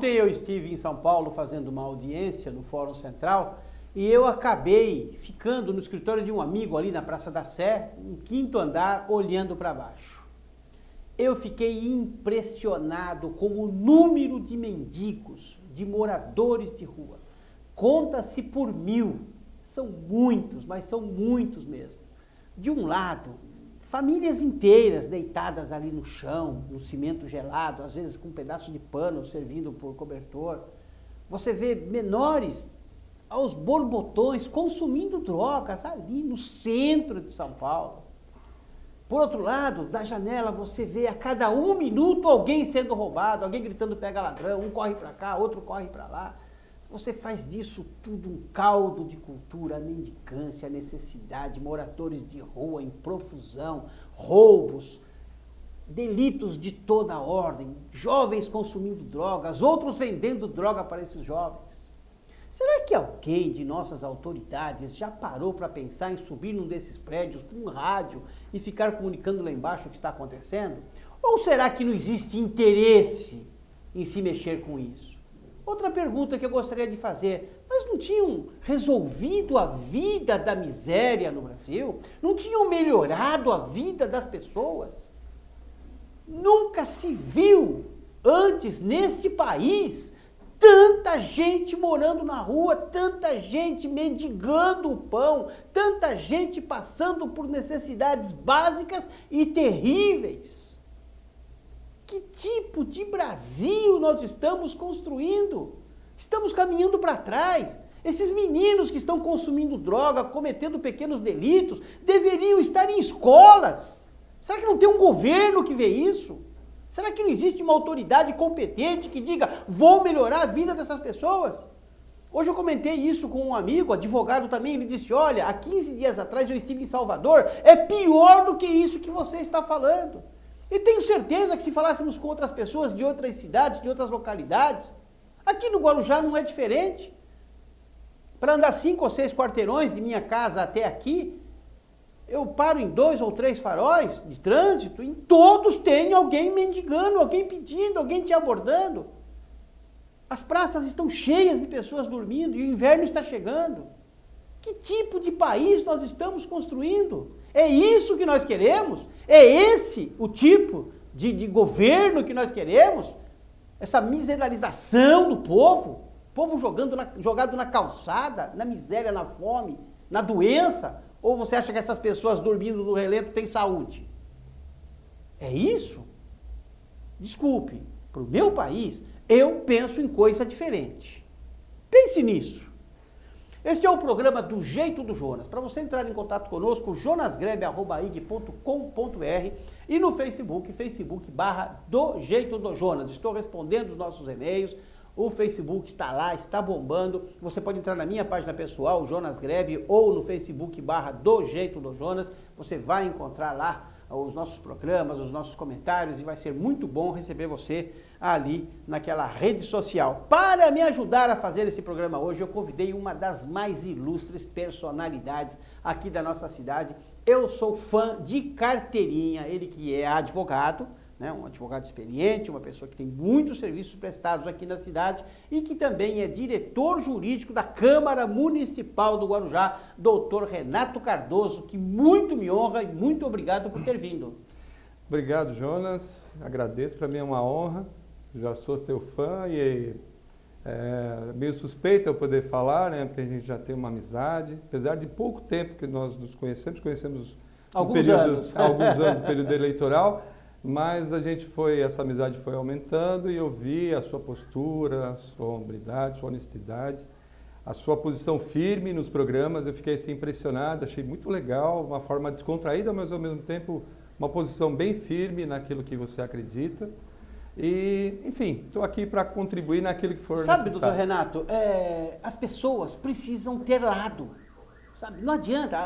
Ontem eu estive em São Paulo fazendo uma audiência no Fórum Central e eu acabei ficando no escritório de um amigo ali na Praça da Sé, no 5º andar, olhando para baixo. Eu fiquei impressionado com o número de mendigos, de moradores de rua. Conta-se por 1000. São muitos, mas são muitos mesmo. De um lado, famílias inteiras deitadas ali no chão, no cimento gelado, às vezes com um pedaço de pano servindo por cobertor. Você vê menores aos borbotões consumindo drogas ali no centro de São Paulo. Por outro lado, da janela você vê a cada 1 minuto alguém sendo roubado, alguém gritando pega ladrão, um corre para cá, outro corre para lá. Você faz disso tudo um caldo de cultura, a mendicância, a necessidade, moradores de rua em profusão, roubos, delitos de toda ordem, jovens consumindo drogas, outros vendendo droga para esses jovens. Será que alguém de nossas autoridades já parou para pensar em subir num desses prédios com um rádio e ficar comunicando lá embaixo o que está acontecendo? Ou será que não existe interesse em se mexer com isso? Outra pergunta que eu gostaria de fazer, mas não tinham resolvido a vida da miséria no Brasil? Não tinham melhorado a vida das pessoas? Nunca se viu antes neste país tanta gente morando na rua, tanta gente mendigando o pão, tanta gente passando por necessidades básicas e terríveis. Que tipo de Brasil nós estamos construindo? Estamos caminhando para trás. Esses meninos que estão consumindo droga, cometendo pequenos delitos, deveriam estar em escolas. Será que não tem um governo que vê isso? Será que não existe uma autoridade competente que diga, vou melhorar a vida dessas pessoas? Hoje eu comentei isso com um amigo, advogado também, ele disse, olha, há 15 dias atrás eu estive em Salvador, é pior do que isso que você está falando. E tenho certeza que se falássemos com outras pessoas de outras cidades, de outras localidades, aqui no Guarujá não é diferente. Para andar 5 ou 6 quarteirões de minha casa até aqui, eu paro em 2 ou 3 faróis de trânsito, em todos tem alguém mendigando, alguém pedindo, alguém te abordando. As praças estão cheias de pessoas dormindo e o inverno está chegando. Que tipo de país nós estamos construindo? É isso que nós queremos? É esse o tipo de governo que nós queremos? Essa miseralização do povo? Povo jogado na calçada, na miséria, na fome, na doença? Ou você acha que essas pessoas dormindo no relento têm saúde? É isso? Desculpe, para o meu país, eu penso em coisa diferente. Pense nisso. Este é o programa Do Jeito do Jonas. Para você entrar em contato conosco, jonasgrebe@ig.com.br e no Facebook, Facebook/Do Jeito do Jonas. Estou respondendo os nossos e-mails, o Facebook está lá, está bombando. Você pode entrar na minha página pessoal, Jonas Grebe, ou no Facebook/Do Jeito do Jonas. Você vai encontrar lá os nossos programas, os nossos comentários e vai ser muito bom receber você ali naquela rede social. Para me ajudar a fazer esse programa hoje, eu convidei uma das mais ilustres personalidades aqui da nossa cidade. Eu sou fã de carteirinha, ele que é advogado, né, um advogado experiente, uma pessoa que tem muitos serviços prestados aqui na cidade e que também é diretor jurídico da Câmara Municipal do Guarujá, doutor Renato Cardoso, que muito me honra e muito obrigado por ter vindo. Obrigado, Jonas. Agradeço, para mim é uma honra. Já sou teu fã e meio suspeito eu poder falar, né, porque a gente já tem uma amizade, apesar de pouco tempo que nós nos conhecemos alguns anos no período eleitoral. Mas essa amizade foi aumentando e eu vi a sua postura, a sua hombridade, a sua honestidade, a sua posição firme nos programas. Eu fiquei assim impressionado, achei muito legal, uma forma descontraída, mas ao mesmo tempo uma posição bem firme naquilo que você acredita. E, enfim, estou aqui para contribuir naquilo que for necessário. Sabe, doutor Renato, as pessoas precisam ter lado. Sabe? Não adianta,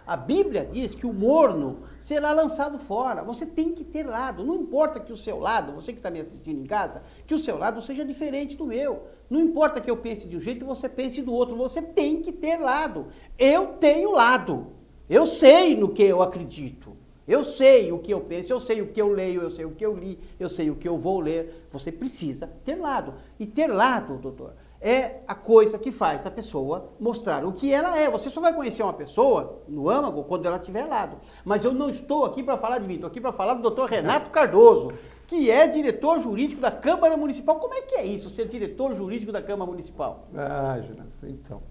a Bíblia diz que o morno será lançado fora, você tem que ter lado, não importa que o seu lado, você que está me assistindo em casa, que o seu lado seja diferente do meu, não importa que eu pense de um jeito e você pense do outro, você tem que ter lado. Eu tenho lado, eu sei no que eu acredito, Eu sei o que eu penso, eu sei o que eu leio, eu sei o que eu li, eu sei o que eu vou ler. Você precisa ter lado. E ter lado, doutor, é a coisa que faz a pessoa mostrar o que ela é. Você só vai conhecer uma pessoa no âmago quando ela tiver lado. Mas eu não estou aqui para falar de mim, estou aqui para falar do doutor Renato Cardoso, que é diretor jurídico da Câmara Municipal. Como é que é isso, ser diretor jurídico da Câmara Municipal? Jonas, então.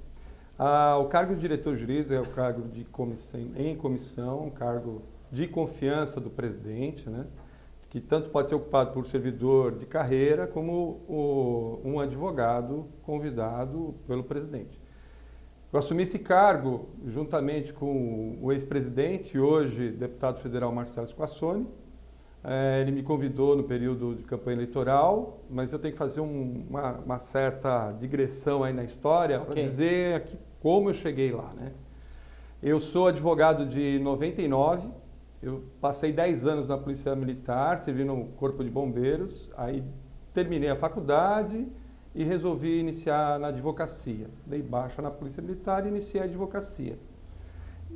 O cargo de diretor jurídico é o cargo de comissão, um cargo de confiança do presidente, né? Que tanto pode ser ocupado por servidor de carreira como um advogado convidado pelo presidente. Eu assumi esse cargo juntamente com o ex-presidente, hoje deputado federal Marcelo Squassoni. Ele me convidou no período de campanha eleitoral, mas eu tenho que fazer uma certa digressão aí na história para dizer aqui como eu cheguei lá, né? Eu sou advogado de 99, eu passei 10 anos na Polícia Militar, servi no Corpo de Bombeiros, aí terminei a faculdade e resolvi iniciar na advocacia. Dei baixa na Polícia Militar e iniciei a advocacia.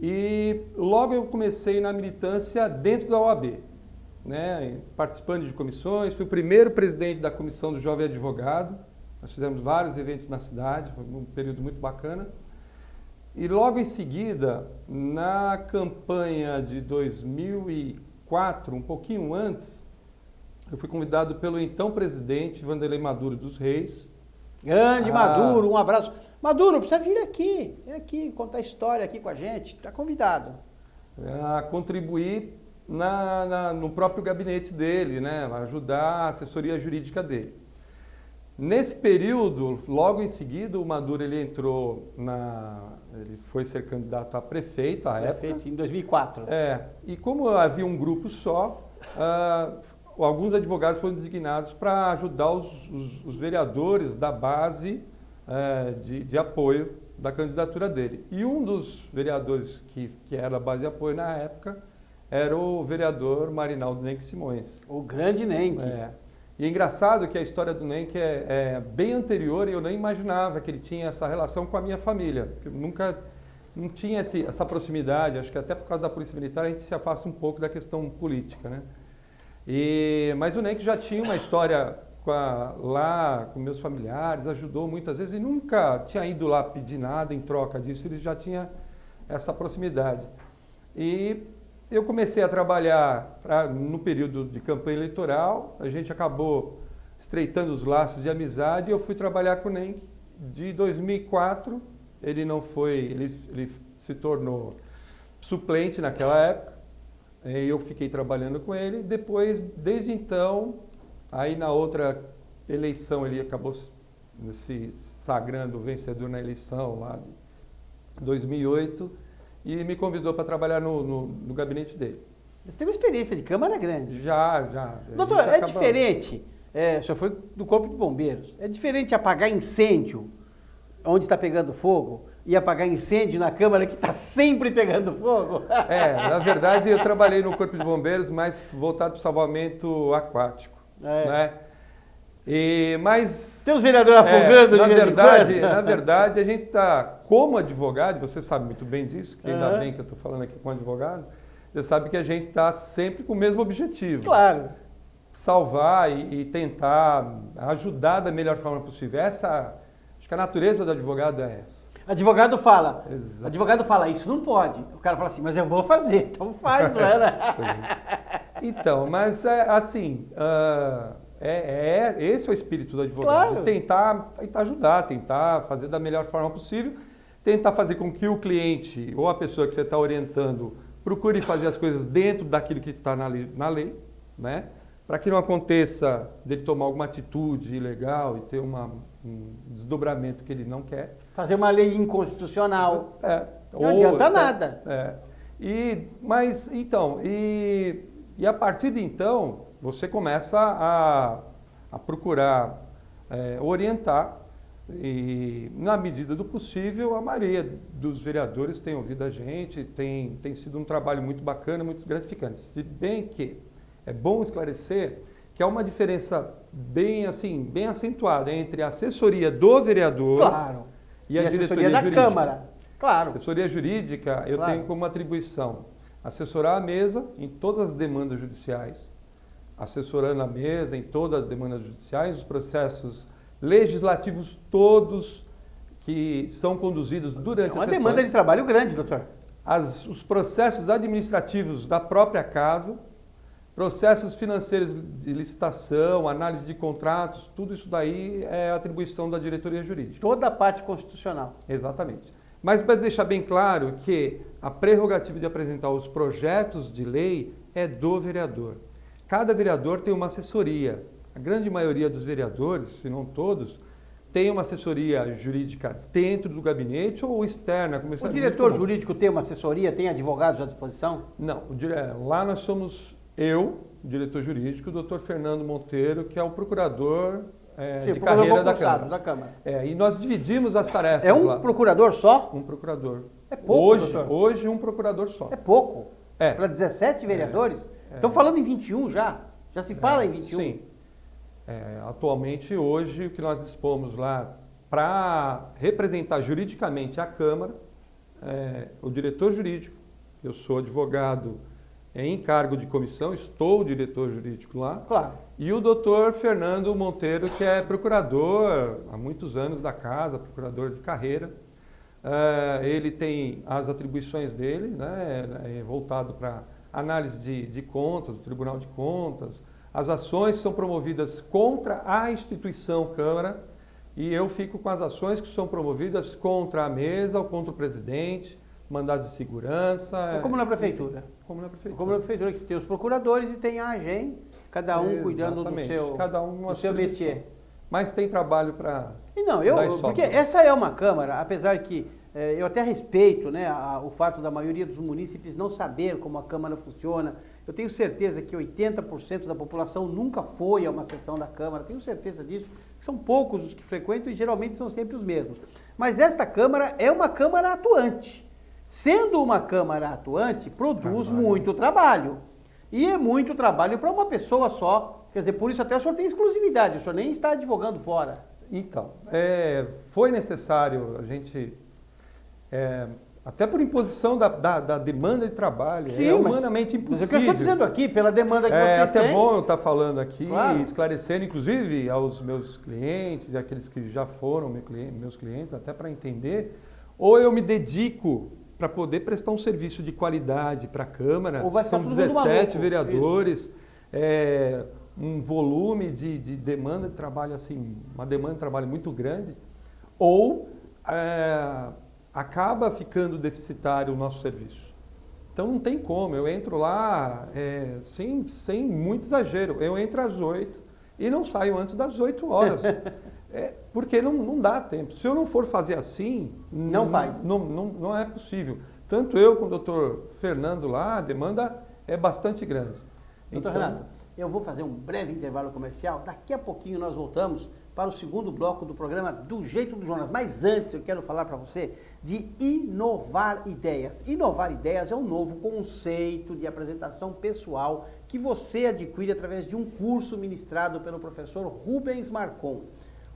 E logo eu comecei na militância dentro da OAB, né, participando de comissões, fui o primeiro presidente da Comissão do Jovem Advogado, nós fizemos vários eventos na cidade, foi um período muito bacana. E logo em seguida, na campanha de 2004, um pouquinho antes, eu fui convidado pelo então presidente Wanderlei Maduro dos Reis. Grande Maduro, um abraço. Maduro, precisa vir aqui, vem aqui contar história aqui com a gente, está convidado. A contribuir no próprio gabinete dele, né, ajudar a assessoria jurídica dele. Nesse período, logo em seguida, o Maduro ele foi ser candidato a prefeito à época. Em 2004. E como havia um grupo só, alguns advogados foram designados para ajudar os vereadores da base de apoio da candidatura dele. E um dos vereadores que era da base de apoio na época era o vereador Marinaldo Nenck Simões. O grande Nenck. E é engraçado que a história do Nenck é bem anterior e eu nem imaginava que ele tinha essa relação com a minha família. Porque eu não tinha essa proximidade, acho que até por causa da Polícia Militar a gente se afasta um pouco da questão política, né? Mas o Nenck já tinha uma história lá com meus familiares, ajudou muitas vezes e nunca tinha ido lá pedir nada em troca disso, ele já tinha essa proximidade. E eu comecei a trabalhar no período de campanha eleitoral, a gente acabou estreitando os laços de amizade e eu fui trabalhar com o Nenck. De 2004, ele se tornou suplente naquela época, eu fiquei trabalhando com ele, depois, desde então, aí na outra eleição ele acabou se sagrando vencedor na eleição lá de 2008, e me convidou para trabalhar no gabinete dele. Você tem uma experiência de Câmara grande. Já. Doutor, é diferente, o senhor foi do Corpo de Bombeiros, é diferente apagar incêndio onde está pegando fogo e apagar incêndio na Câmara que está sempre pegando fogo? Na verdade eu trabalhei no Corpo de Bombeiros, mas voltado para o salvamento aquático, né? Mas tem os vereadores afogando na verdade, a gente está, como advogado, você sabe muito bem disso, que ainda bem que eu estou falando aqui com um advogado, você sabe que a gente está sempre com o mesmo objetivo. Claro. Salvar e tentar ajudar da melhor forma possível. Acho que a natureza do advogado é essa. Advogado fala, Exato. Isso não pode. O cara fala assim, mas eu vou fazer, então faz, não é? Então, mas assim... esse é o espírito do advogado, claro. Tentar ajudar, tentar fazer da melhor forma possível, tentar fazer com que o cliente ou a pessoa que você está orientando procure fazer as coisas dentro daquilo que está na lei, né? Para que não aconteça dele tomar alguma atitude ilegal e ter um desdobramento que ele não quer. Fazer uma lei inconstitucional. Não adianta nada. E a partir de então, você começa a procurar orientar e, na medida do possível, a maioria dos vereadores tem ouvido a gente, tem sido um trabalho muito bacana, muito gratificante. Se bem que é bom esclarecer que há uma diferença bem acentuada entre a assessoria do vereador e a diretoria da jurídica. Câmara. Claro. Assessoria jurídica, eu tenho como atribuição assessorar a mesa em todas as demandas judiciais, assessorando a mesa em todas as demandas judiciais, os processos legislativos todos que são conduzidos durante É uma as demanda sessões. de trabalho grande, doutor. Os processos administrativos da própria casa, processos financeiros de licitação, análise de contratos, tudo isso daí é atribuição da diretoria jurídica. Toda a parte constitucional. Exatamente. Mas para deixar bem claro que a prerrogativa de apresentar os projetos de lei é do vereador. Cada vereador tem uma assessoria. A grande maioria dos vereadores, se não todos, tem uma assessoria jurídica dentro do gabinete ou externa. Como O diretor jurídico tem uma assessoria, tem advogados à disposição? Não, lá nós somos eu, diretor jurídico, o doutor Fernando Monteiro, que é o procurador de carreira da Câmara. E nós dividimos as tarefas É um lá. procurador só? Um procurador. É pouco, Hoje um procurador só. É pouco. É. Para 17 vereadores? Estão falando em 21 já? Já se fala em 21? Sim. Atualmente, hoje, o que nós dispomos lá para representar juridicamente a Câmara, o diretor jurídico, eu sou advogado em cargo de comissão, estou diretor jurídico lá, Claro. e o doutor Fernando Monteiro, que é procurador há muitos anos da casa, procurador de carreira. Ele tem as atribuições dele, né, voltado para análise de contas, do Tribunal de Contas. As ações são promovidas contra a instituição Câmara e eu fico com as ações que são promovidas contra a mesa ou contra o presidente, mandados de segurança. Como na prefeitura. Como na prefeitura. Como na prefeitura, que tem os procuradores e tem a AGEM, cada um cuidando do seu, cada um do seu métier. Mas tem trabalho para... Porque essa é uma Câmara, apesar que eu até respeito, né, o fato da maioria dos munícipes não saber como a Câmara funciona. Eu tenho certeza que 80% da população nunca foi a uma sessão da Câmara, tenho certeza disso. São poucos os que frequentam e geralmente são sempre os mesmos. Mas esta Câmara é uma Câmara atuante. Sendo uma Câmara atuante, produz muito trabalho. E é muito trabalho para uma pessoa só. Quer dizer, por isso até o senhor tem exclusividade, o senhor nem está advogando fora. Então, foi necessário a gente... até por imposição da demanda de trabalho, Sim, é humanamente impossível. Mas é o que eu estou dizendo aqui, pela demanda que vocês têm. É até bom eu estar falando aqui, claro, esclarecendo, inclusive, aos meus clientes e aqueles que já foram meus clientes, até para entender, ou eu me dedico para poder prestar um serviço de qualidade para a Câmara, são 17 vereadores, um volume de demanda de trabalho, assim, uma demanda de trabalho muito grande, ou... acaba ficando deficitário o nosso serviço. Então não tem como, eu entro lá sem muito exagero, eu entro às 8 e não saio antes das 8 horas, porque não dá tempo. Se eu não for fazer assim, não é possível. Tanto eu como o doutor Fernando lá, a demanda é bastante grande. Doutor Renato, eu vou fazer um breve intervalo comercial, daqui a pouquinho nós voltamos para o segundo bloco do programa Do Jeito do Jonas. Mas antes eu quero falar para você de inovar ideias. Inovar ideias é um novo conceito de apresentação pessoal que você adquire através de um curso ministrado pelo professor Rubens Marcon.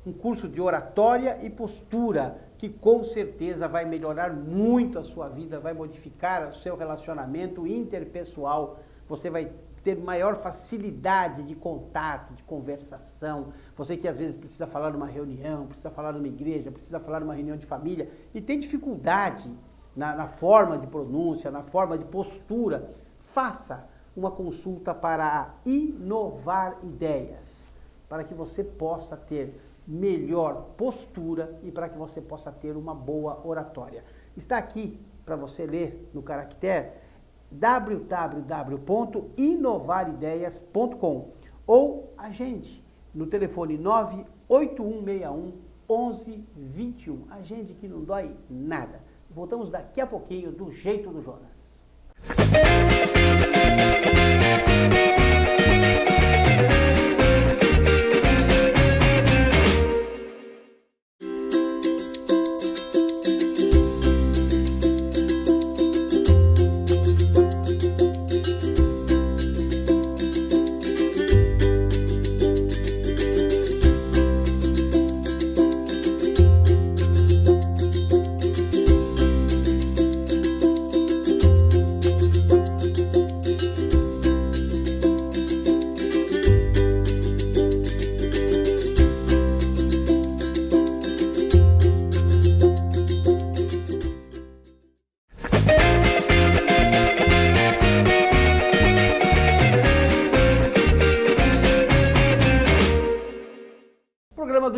Um curso de oratória e postura que com certeza vai melhorar muito a sua vida, vai modificar o seu relacionamento interpessoal. Você vai ter maior facilidade de contato, de conversação. Você que às vezes precisa falar numa reunião, precisa falar numa igreja, precisa falar numa reunião de família e tem dificuldade na forma de pronúncia, na forma de postura, faça uma consulta para a Inovar Ideias, para que você possa ter melhor postura e para que você possa ter uma boa oratória. Está aqui para você ler no caractere www.inovarideias.com ou agende no telefone 98161 1121. Agende que não dói nada. Voltamos daqui a pouquinho do Jeito do Jonas.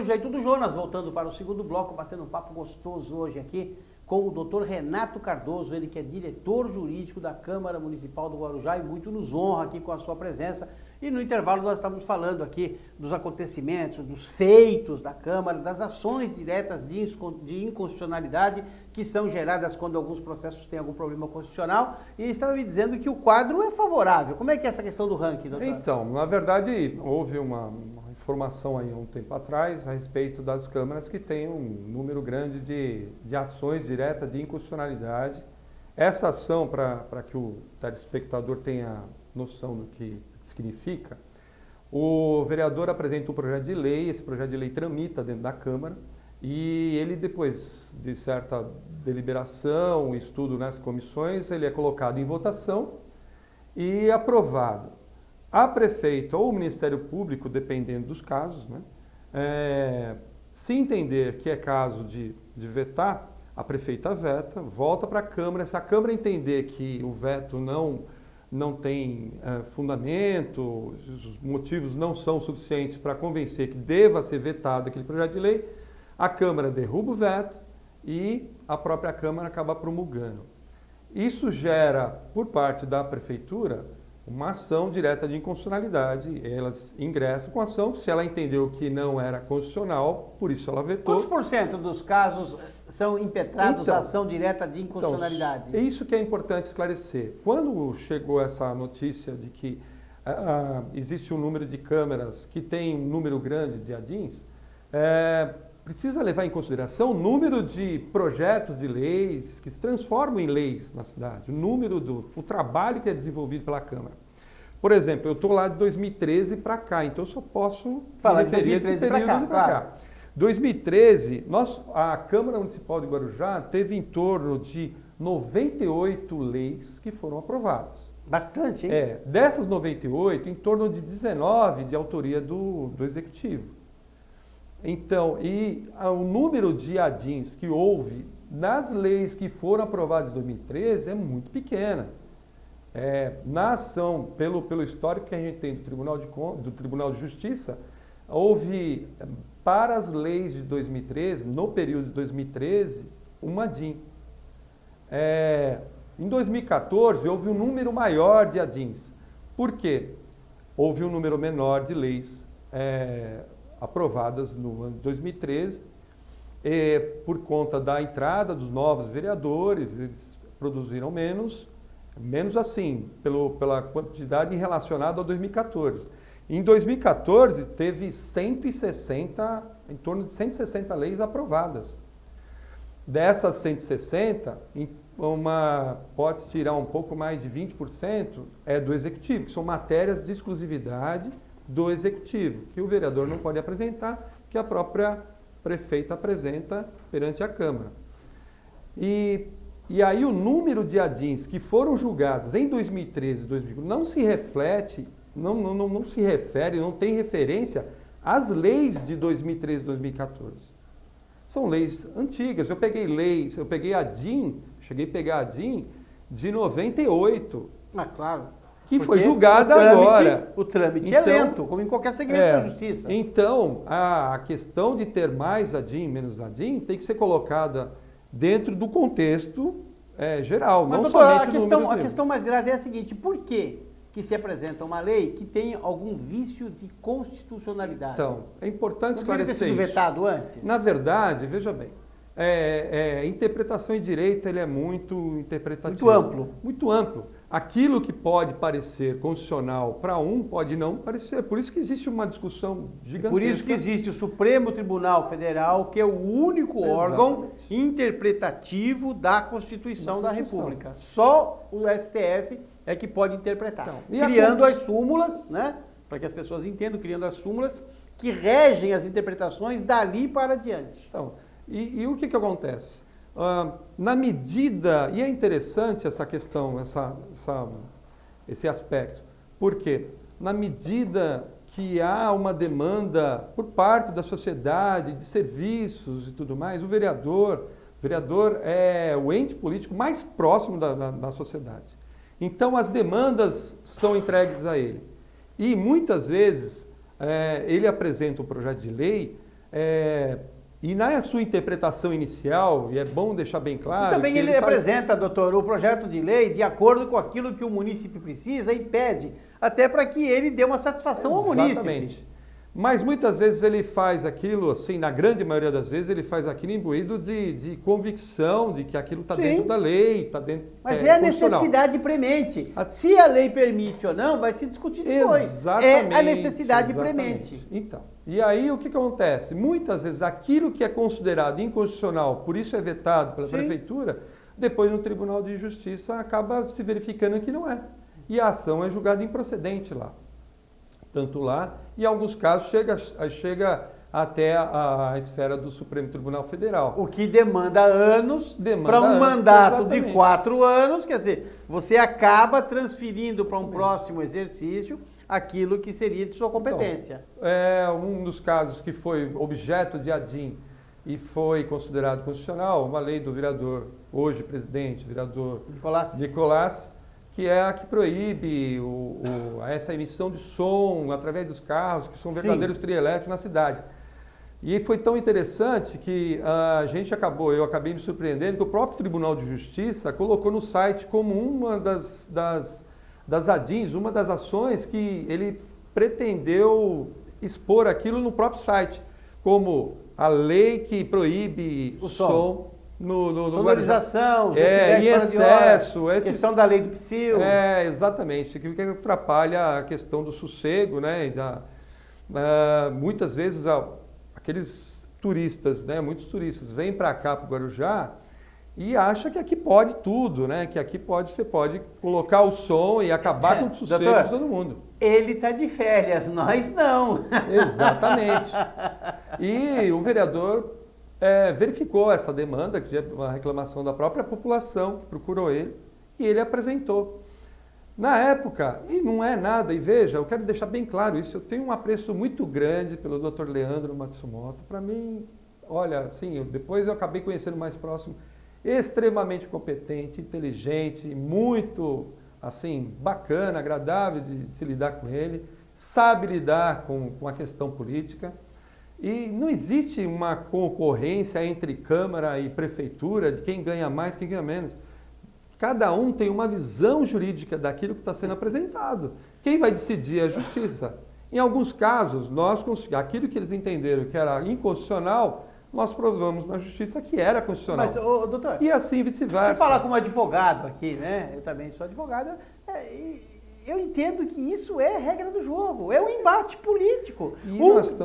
jeito do Jonas, voltando para o segundo bloco, batendo um papo gostoso hoje aqui com o Dr. Renato Cardoso, ele que é diretor jurídico da Câmara Municipal do Guarujá e muito nos honra aqui com a sua presença. E no intervalo nós estamos falando aqui dos acontecimentos, dos feitos da Câmara, das ações diretas de inconstitucionalidade que são geradas quando alguns processos têm algum problema constitucional. E estava me dizendo que o quadro é favorável. Como é que é essa questão do ranking, doutor? Então, na verdade, houve uma informação aí há um tempo atrás a respeito das câmaras que têm um número grande de ações diretas de inconstitucionalidade. Essa ação, para que o telespectador tenha noção do que significa, o vereador apresenta um projeto de lei, esse projeto de lei tramita dentro da Câmara e ele, depois de certa deliberação, estudo nas comissões, ele é colocado em votação e aprovado. A prefeita ou o Ministério Público, dependendo dos casos, né, se entender que é caso de vetar, a prefeita veta, volta para a Câmara. Se a Câmara entender que o veto não tem fundamento, os motivos não são suficientes para convencer que deva ser vetado aquele projeto de lei, a Câmara derruba o veto e a própria Câmara acaba promulgando. Isso gera, por parte da Prefeitura, uma ação direta de inconstitucionalidade. Elas ingressam com a ação, se ela entendeu que não era constitucional, por isso ela vetou. Quantos por cento dos casos são impetrados a ação direta de inconstitucionalidade? Então, é isso que é importante esclarecer. Quando chegou essa notícia de que existe um número de câmaras que tem um número grande de ADINs, precisa levar em consideração o número de projetos de leis que se transformam em leis na cidade, o trabalho que é desenvolvido pela Câmara. Por exemplo, eu estou lá de 2013 para cá, então eu só posso falar me referir a esse período para cá. 2013, a Câmara Municipal de Guarujá teve em torno de 98 leis que foram aprovadas. Bastante, hein? Dessas 98, em torno de 19 de autoria do Executivo. Então, o número de ADINs que houve nas leis que foram aprovadas em 2013 é muito pequena. Na ação, pelo histórico que a gente tem do Tribunal de Justiça, houve, para as leis de 2013, no período de 2013, uma ADIN. Em 2014, houve um número maior de ADINs. Por quê? Houve um número menor de leis aprovadas no ano de 2013, por conta da entrada dos novos vereadores, eles produziram menos assim, pela quantidade relacionada ao 2014. Em 2014, teve em torno de 160 leis aprovadas. Dessas 160, pode-se tirar um pouco mais de 20% do Executivo, que são matérias de exclusividade do Executivo, que o vereador não pode apresentar, que a própria prefeita apresenta perante a Câmara. E aí o número de ADINs que foram julgados em 2013 e 2014 não se reflete, não se refere, não tem referência às leis de 2013 e 2014. São leis antigas. Eu peguei ADIN, cheguei a pegar ADIN de 98. Claro. Que foi julgada agora. O trâmite é lento, como em qualquer segmento da justiça. Então, a questão de ter mais ADIN, menos ADIN, tem que ser colocada dentro do contexto geral, mas, não doutor, somente o número. A questão mais grave é a seguinte: por que se apresenta uma lei que tem algum vício de constitucionalidade? Então, é importante esclarecer isso. Não teria sido vetado antes? Na verdade, veja bem, interpretação em direito ele é muito interpretativo. Muito amplo. Muito amplo. Aquilo que pode parecer constitucional para pode não parecer. Por isso que existe uma discussão gigantesca. Por isso que existe o Supremo Tribunal Federal, que é o único órgão interpretativo da Constituição da República. Só o STF é que pode interpretar. Então, criando as súmulas, né? Para que as pessoas entendam, criando as súmulas que regem as interpretações dali para diante. Então, e o que acontece? Na medida, e é interessante essa questão, esse aspecto, porque na medida que há uma demanda por parte da sociedade de serviços e tudo mais, o vereador é o ente político mais próximo da sociedade. Então as demandas são entregues a ele. E muitas vezes ele apresenta um projeto de lei E na sua interpretação inicial, e é bom deixar bem claro... E também ele apresenta, doutor, o projeto de lei de acordo com aquilo que o munícipe precisa e pede, até para que ele dê uma satisfação ao munícipe. Exatamente. Mas muitas vezes ele faz aquilo, assim, na grande maioria das vezes, ele faz aquilo imbuído de convicção de que aquilo está dentro da lei, está dentro... Mas é a necessidade premente. Se a lei permite ou não, vai se discutir depois. Exatamente. É a necessidade premente. Então, e aí o que acontece? Muitas vezes aquilo que é considerado inconstitucional, por isso é vetado pela prefeitura, depois no Tribunal de Justiça acaba se verificando que não é. E a ação é julgada improcedente lá. Tanto lá, e em alguns casos chega até a esfera do Supremo Tribunal Federal. O que demanda anos para um mandato exatamente. de 4 anos, quer dizer, você acaba transferindo para um próximo exercício aquilo que seria de sua competência. Então, um dos casos que foi objeto de ADIM e foi considerado constitucional, uma lei do vereador, hoje presidente, vereador Nicolás, que é a que proíbe essa emissão de som através dos carros, que são verdadeiros trielétricos na cidade. E foi tão interessante que eu acabei me surpreendendo que o próprio Tribunal de Justiça colocou no site como uma das ADIMs, uma das ações que ele pretendeu expor aquilo no próprio site, como a lei que proíbe o som. Sonorização, em excesso, questão da lei do psil. Exatamente, que atrapalha a questão do sossego, né? Muitas vezes aqueles turistas, né? Muitos turistas vêm para cá, para o Guarujá, e acham que aqui pode tudo, né? Que aqui você pode colocar o som e acabar com o sossego de todo mundo. Ele está de férias, nós não. Exatamente. E o vereador verificou essa demanda, que é uma reclamação da própria população, que procurou ele, e ele apresentou. Na época, e não é nada, e veja, eu quero deixar bem claro isso, eu tenho um apreço muito grande pelo Dr. Leandro Matsumoto. Para mim, olha, assim, depois eu acabei conhecendo mais próximo, extremamente competente, inteligente, muito, assim, bacana, agradável de se lidar com ele, sabe lidar com a questão política. E não existe uma concorrência entre Câmara e Prefeitura de quem ganha mais, quem ganha menos. Cada um tem uma visão jurídica daquilo que está sendo apresentado. Quem vai decidir é a Justiça. Em alguns casos, aquilo que eles entenderam que era inconstitucional, nós provamos na Justiça que era constitucional. Mas, doutor, e assim vice-versa. Deixa eu falar como advogado aqui, né? Eu também sou advogado. Eu entendo que isso é regra do jogo, é um embate político.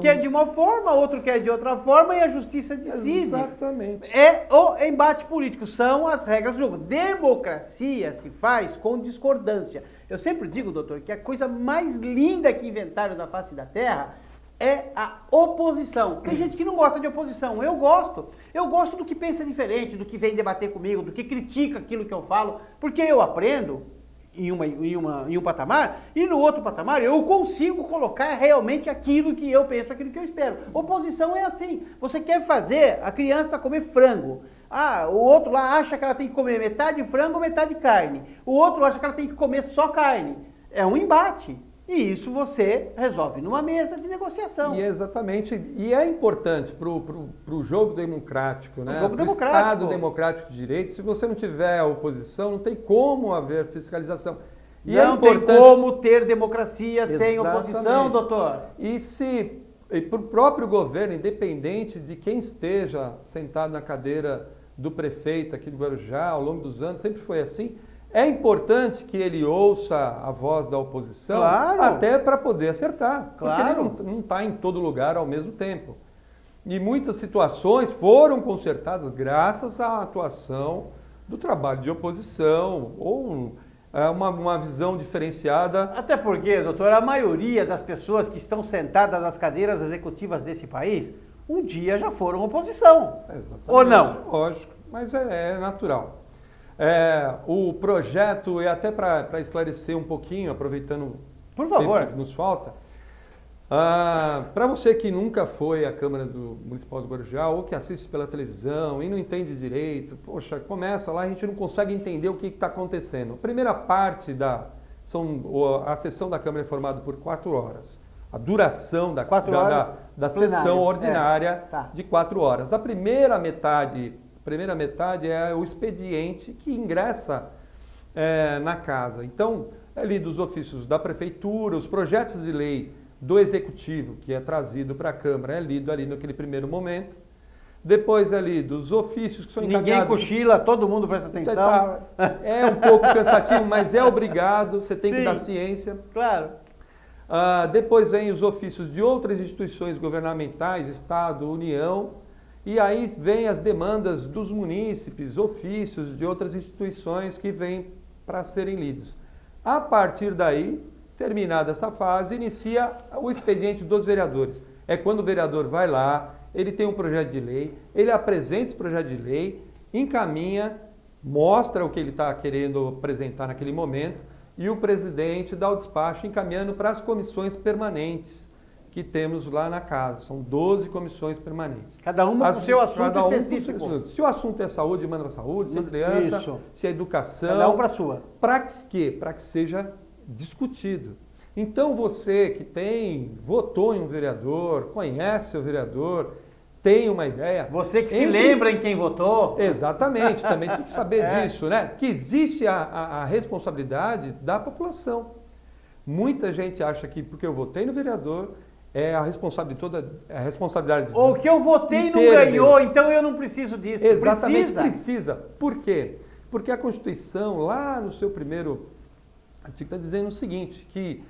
Quer de uma forma, outro quer de outra forma e a justiça decide. Exatamente. É o embate político, são as regras do jogo. Democracia se faz com discordância. Eu sempre digo, doutor, que a coisa mais linda que inventaram na face da Terra é a oposição. Tem gente que não gosta de oposição, eu gosto. Eu gosto do que pensa diferente, do que vem debater comigo, do que critica aquilo que eu falo, porque eu aprendo em um patamar, e no outro patamar eu consigo colocar realmente aquilo que eu penso, aquilo que eu espero. Oposição é assim, você quer fazer a criança comer frango, o outro lá acha que ela tem que comer metade frango, metade carne, o outro acha que ela tem que comer só carne. É um embate. E isso você resolve numa mesa de negociação. E exatamente. E é importante para o jogo democrático, né? Para o Estado democrático de direito. Se você não tiver oposição, não tem como haver fiscalização. E não tem como ter democracia sem oposição, doutor. E para o próprio governo, independente de quem esteja sentado na cadeira do prefeito aqui do Guarujá, ao longo dos anos, sempre foi assim. É importante que ele ouça a voz da oposição, até para poder acertar, porque ele não está em todo lugar ao mesmo tempo. E muitas situações foram consertadas graças à atuação do trabalho de oposição, ou uma visão diferenciada. Até porque, doutor, a maioria das pessoas que estão sentadas nas cadeiras executivas desse país, um dia já foram oposição. Exatamente. Ou não? Lógico, mas é natural. O projeto, e até para esclarecer um pouquinho, aproveitando por favor, o tempo que nos falta, para você que nunca foi à Câmara Municipal do Guarujá, ou que assiste pela televisão e não entende direito, poxa, começa lá, a gente não consegue entender o que está acontecendo. A primeira parte a sessão da Câmara é formada por 4 horas. a duração da, 4 horas da plenária, sessão ordinária tá. de 4 horas. A primeira metade é o expediente que ingressa na casa. Então, é lido os ofícios da prefeitura, os projetos de lei do executivo, que é trazido para a Câmara, é lido ali naquele primeiro momento. Depois é lido os ofícios que são encaminhados. Ninguém cochila, todo mundo presta atenção. É um pouco cansativo, mas é obrigado, você tem que Sim, dar ciência. claro. Depois vem os ofícios de outras instituições governamentais, Estado, União, e aí vem as demandas dos munícipes, ofícios de outras instituições que vêm para serem lidos. A partir daí, terminada essa fase, inicia o expediente dos vereadores. É quando o vereador vai lá, ele tem um projeto de lei, ele apresenta esse projeto de lei, encaminha, mostra o que ele está querendo apresentar naquele momento e o presidente dá o despacho encaminhando para as comissões permanentes que temos lá na casa. São 12 comissões permanentes. Cada uma com o seu assunto específico. Se o assunto é saúde, manda para a saúde, se é criança, Isso. se é educação. Cada um para a sua. Para quê? Para que seja discutido. Então você que votou em um vereador, conhece o vereador, tem uma ideia... Você que se lembra em quem votou. Exatamente, também tem que saber disso, né? Que existe a responsabilidade da população. Muita gente acha que porque eu votei no vereador, é a responsabilidade Ou que eu votei e não ganhou, dele. Então eu não preciso disso. Exatamente, precisa. Por quê? Porque a Constituição, lá no seu primeiro artigo, está dizendo o seguinte, que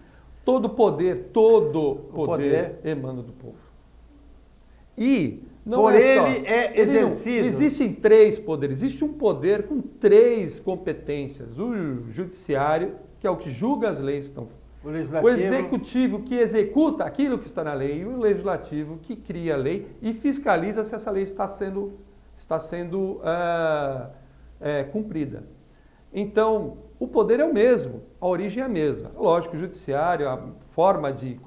todo poder emana do povo. E não Por é só... ele é exercido. Existem 3 poderes. Existe um poder com 3 competências. O judiciário, que é o que julga as leis que estão... O executivo, que executa aquilo que está na lei. E o legislativo, que cria a lei e fiscaliza se essa lei está sendo cumprida. Então, o poder é o mesmo, a origem é a mesma. Lógico, o judiciário, a forma de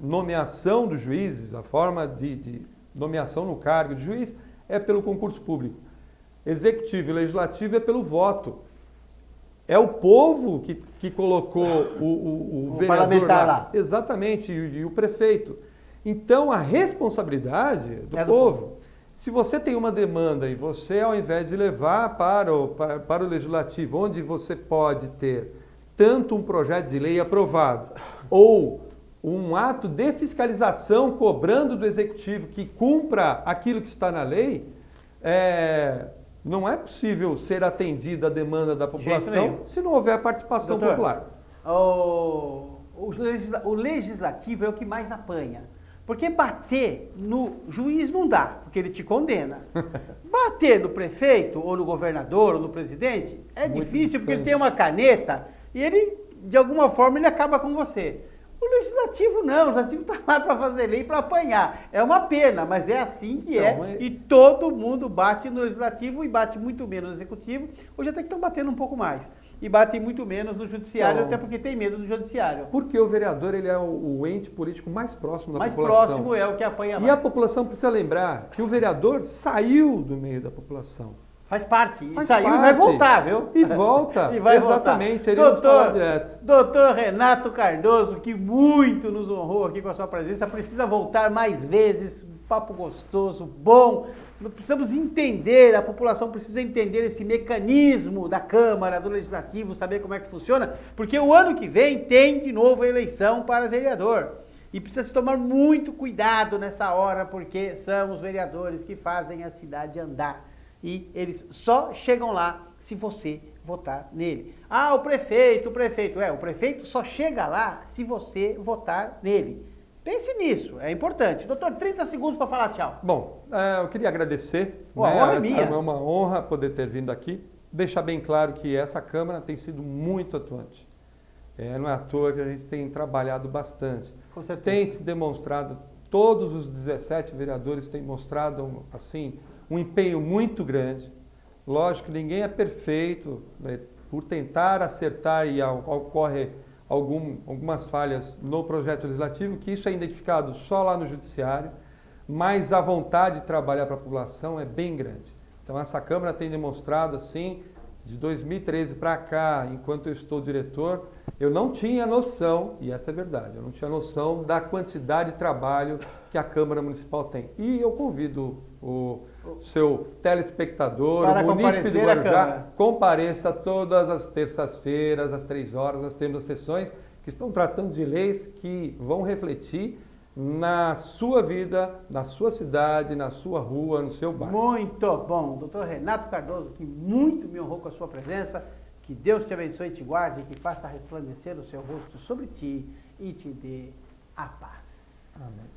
nomeação dos juízes, a forma de nomeação no cargo de juiz é pelo concurso público. Executivo e legislativo é pelo voto. É o povo que colocou o vereador lá. Exatamente, e o prefeito. Então, a responsabilidade do povo. Se você tem uma demanda e você, ao invés de levar para o legislativo, onde você pode ter tanto um projeto de lei aprovado ou um ato de fiscalização cobrando do executivo que cumpra aquilo que está na lei, não é possível ser atendida a demanda da população se não houver participação popular. O legislativo é o que mais apanha. Porque bater no juiz não dá, porque ele te condena. Bater no prefeito, ou no governador, ou no presidente, é difícil, porque ele tem uma caneta e ele, de alguma forma, ele acaba com você. O legislativo não, o legislativo está lá para fazer lei, para apanhar. É uma pena, mas é assim que e todo mundo bate no legislativo e bate muito menos no executivo. Hoje até que estão batendo um pouco mais. E batem muito menos no judiciário, até porque tem medo do judiciário. Porque o vereador ele é o ente político mais próximo da população. Mais próximo é o que apanha mais. E a população precisa lembrar que o vereador saiu do meio da população. Faz parte. E saiu e vai voltar, viu? E volta. E vai exatamente. Ele doutor Renato Cardoso, que muito nos honrou aqui com a sua presença, precisa voltar mais vezes. Papo gostoso, bom. Precisamos entender, a população precisa entender esse mecanismo da Câmara, do Legislativo, saber como é que funciona, porque o ano que vem tem de novo a eleição para vereador. E precisa se tomar muito cuidado nessa hora, porque são os vereadores que fazem a cidade andar. E eles só chegam lá se você votar nele. O prefeito. O prefeito só chega lá se você votar nele. Pense nisso, é importante. Doutor, 30 segundos para falar tchau. Bom, eu queria agradecer. A honra é minha. É uma honra poder ter vindo aqui. Deixar bem claro que essa Câmara tem sido muito atuante. Não é à toa que a gente tem trabalhado bastante. Com certeza. Tem se demonstrado, todos os 17 vereadores têm mostrado assim, um empenho muito grande. Lógico que ninguém é perfeito, né? Por tentar acertar e ocorre algumas falhas no projeto legislativo, que isso é identificado só lá no judiciário, mas a vontade de trabalhar para a população é bem grande. Então essa Câmara tem demonstrado assim De 2013 para cá, enquanto eu estou diretor, eu não tinha noção, e essa é verdade, eu não tinha noção da quantidade de trabalho que a Câmara Municipal tem. E eu convido o seu telespectador, para o munícipe do Guarujá, comparecer compareça todas as terças-feiras, às 3 horas, nós temos sessões que estão tratando de leis que vão refletir na sua vida, na sua cidade, na sua rua, no seu bairro. Muito bom. Doutor Renato Cardoso, que muito me honrou com a sua presença. Que Deus te abençoe e te guarde, e que faça resplandecer o seu rosto sobre ti e te dê a paz. Amém.